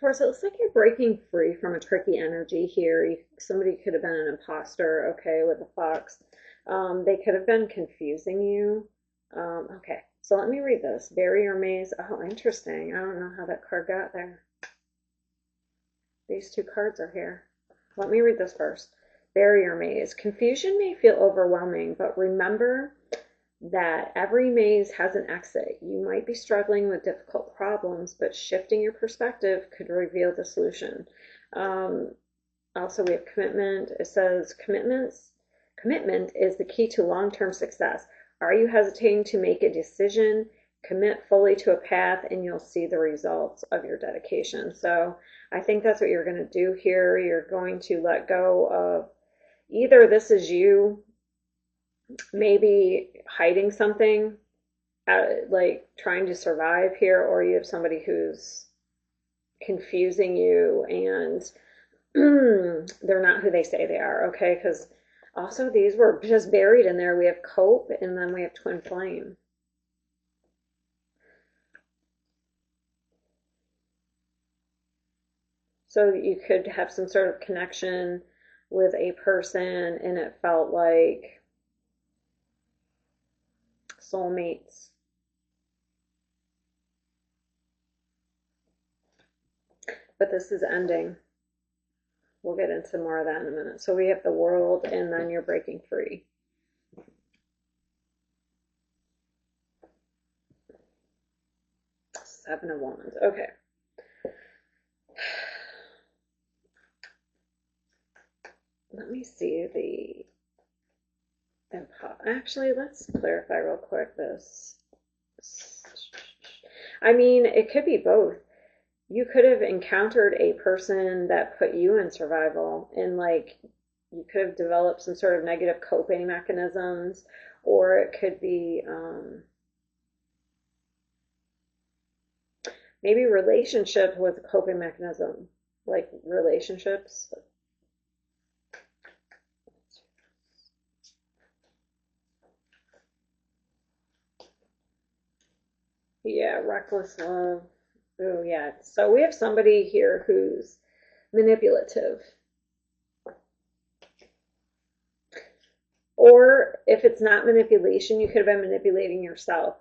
Taurus, it looks like you're breaking free from a tricky energy here. Somebody could have been an imposter, okay, with a fox. They could have been confusing you. Okay, so let me read this. Barrier maze. Oh, interesting. I don't know how that card got there. These two cards are here. Let me read this first. Barrier maze. Confusion may feel overwhelming, but remember that every maze has an exit. You might be struggling with difficult problems, but shifting your perspective could reveal the solution. Also, we have commitment. It says commitment is the key to long-term success. Are you hesitating to make a decision? Commit fully to a path and you'll see the results of your dedication. So I think that's what you're going to do here. You're going to let go of either this is you maybe hiding something, like trying to survive here, or you have somebody who's confusing you and they're not who they say they are, okay? Because also these were just buried in there. We have cope and then we have twin flame. So you could have some sort of connection with a person and it felt like soulmates. But this is ending. We'll get into more of that in a minute. So we have the world and then you're breaking free. Seven of Wands. Okay. Let me see the actually, let's clarify real quick this. I mean, it could be both. You could have encountered a person that put you in survival and like you could have developed some sort of negative coping mechanisms, or it could be maybe relationship with a coping mechanism, like relationships. Yeah, reckless love. Oh, yeah. So we have somebody here who's manipulative. Or if it's not manipulation, you could have been manipulating yourself.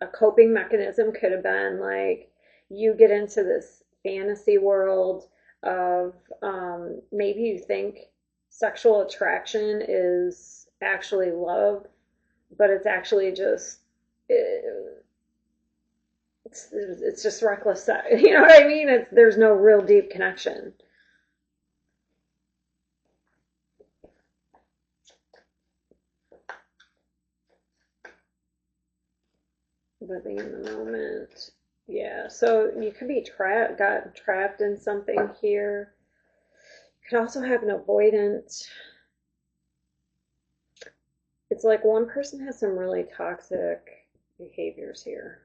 A coping mechanism could have been like you get into this fantasy world of maybe you think sexual attraction is actually love, but it's actually just it's just reckless sex. You know what I mean? There's no real deep connection. Living in the moment. Yeah, so you could be got trapped in something here. You could also have an avoidant. It's like one person has some really toxic behaviors here.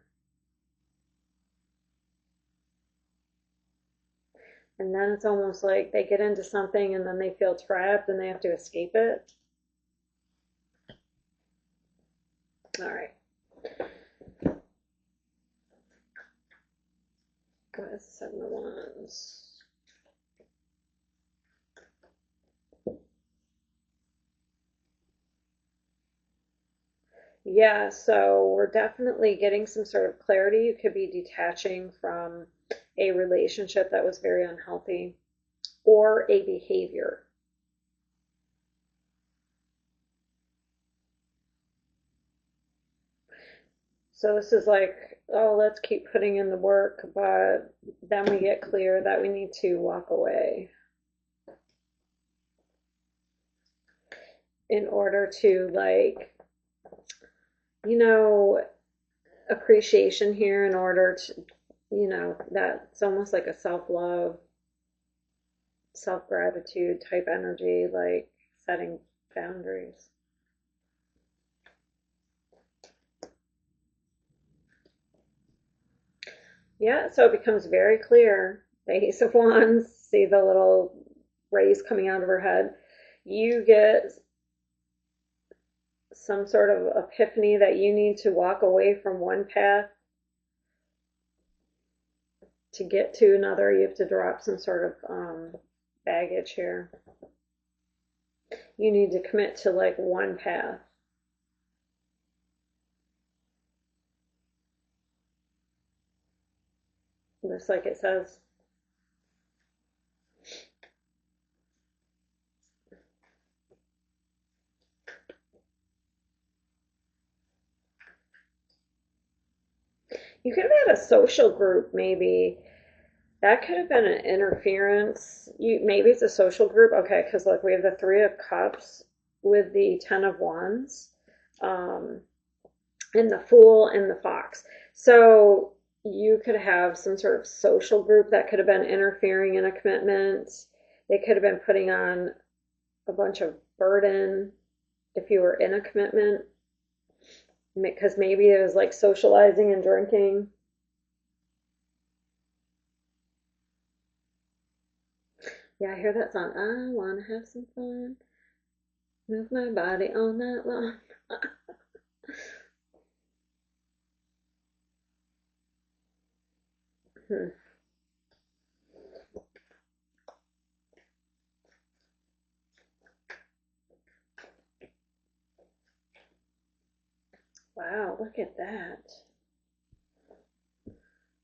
And then it's almost like they get into something and then they feel trapped and they have to escape it. All right. What is 7 of Wands? Yeah, so we're definitely getting some sort of clarity. You could be detaching from a relationship that was very unhealthy or a behavior. So this is like, oh, let's keep putting in the work, but then we get clear that we need to walk away in order to like, you know, appreciation here in order to, you know, that's almost like a self-love, self-gratitude type energy, like setting boundaries. Yeah, so it becomes very clear. The Ace of Wands, see the little rays coming out of her head. You get some sort of epiphany that you need to walk away from one path to get to another, you have to drop some sort of baggage here. You need to commit to like one path. Just like it says. You could have had a social group, maybe. That could have been an interference. Maybe it's a social group. Okay, because look, we have the Three of Cups with the Ten of Wands, and the Fool and the Fox. So you could have some sort of social group that could have been interfering in a commitment. They could have been putting on a bunch of burden if you were in a commitment, because maybe it was like socializing and drinking. Yeah, I hear that song. I want to have some fun, move my body all night long. Hmm. Wow, look at that.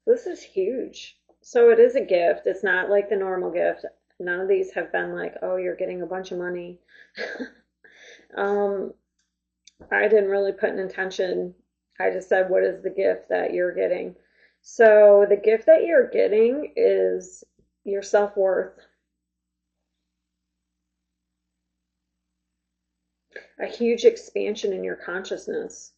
This is huge. So it is a gift. It's not like the normal gift. None of these have been like, oh, you're getting a bunch of money. um, I didn't really put an intention. I just said, what is the gift that you're getting? So the gift that you're getting is your self-worth, a huge expansion in your consciousness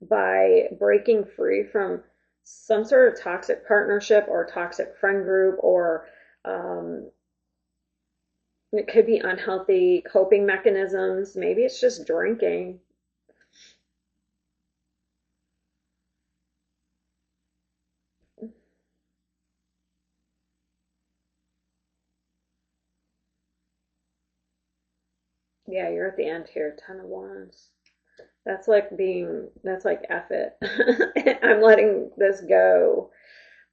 by breaking free from some sort of toxic partnership or toxic friend group, or it could be unhealthy coping mechanisms. Maybe it's just drinking. Yeah, you're at the end here. Ten of Wands. That's like F it. I'm letting this go.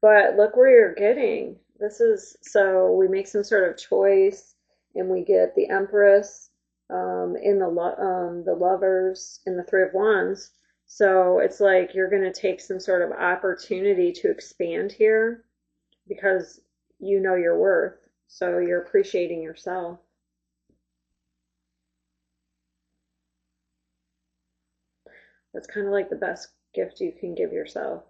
But look where you're getting. This is, so we make some sort of choice and we get the Empress, in the Lovers, in the Three of Wands. So it's like you're going to take some sort of opportunity to expand here because you know your worth. So you're appreciating yourself. That's kind of like the best gift you can give yourself.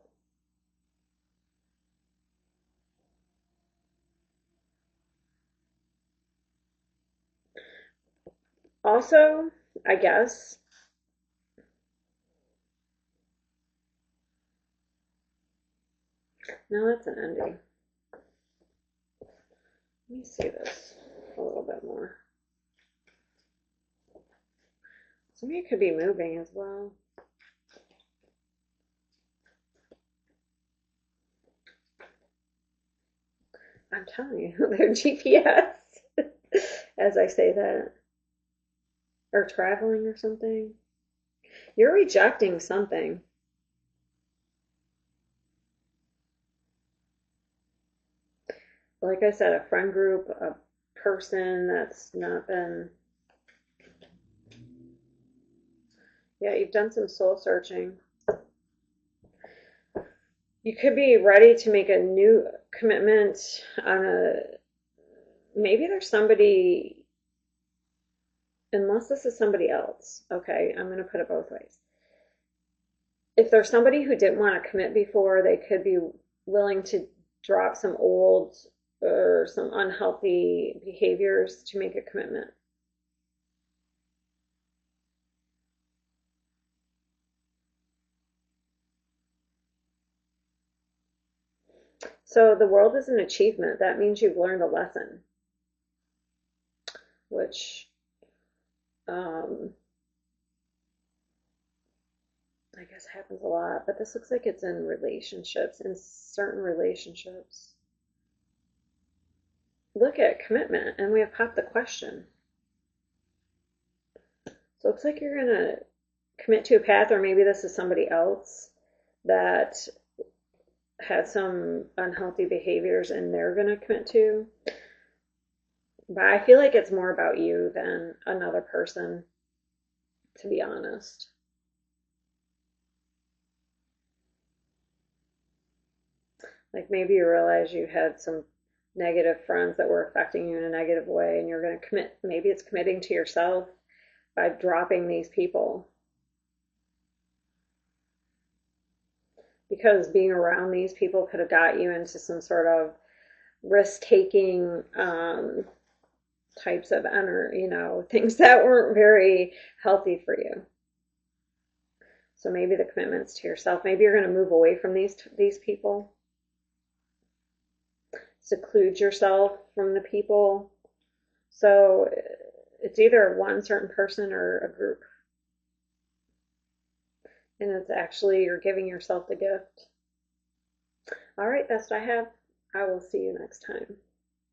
Also, I guess, no, that's an ending. Let me see this a little bit more. Somebody could be moving as well. I'm telling you, their GPS, as I say that, or traveling or something. You're rejecting something. Like I said, a friend group, a person that's not been, yeah, you've done some soul searching. You could be ready to make a new commitment on maybe there's somebody, unless this is somebody else, okay, I'm going to put it both ways. If there's somebody who didn't want to commit before, they could be willing to drop some old or some unhealthy behaviors to make a commitment. So the world is an achievement. That means you've learned a lesson, which I guess happens a lot. But this looks like it's in relationships, in certain relationships. Look at commitment, and we have popped the question. So it looks like you're going to commit to a path, or maybe this is somebody else that had some unhealthy behaviors and they're going to commit to. But I feel like it's more about you than another person, to be honest. Like maybe you realize you had some negative friends that were affecting you in a negative way and you're going to commit, maybe it's committing to yourself by dropping these people. Because being around these people could have got you into some sort of risk-taking types of energy, things that weren't very healthy for you. So maybe the commitments to yourself, maybe you're going to move away from these people, seclude yourself from the people. So it's either one certain person or a group. And it's actually you're giving yourself the gift. All right, best I have. I will see you next time.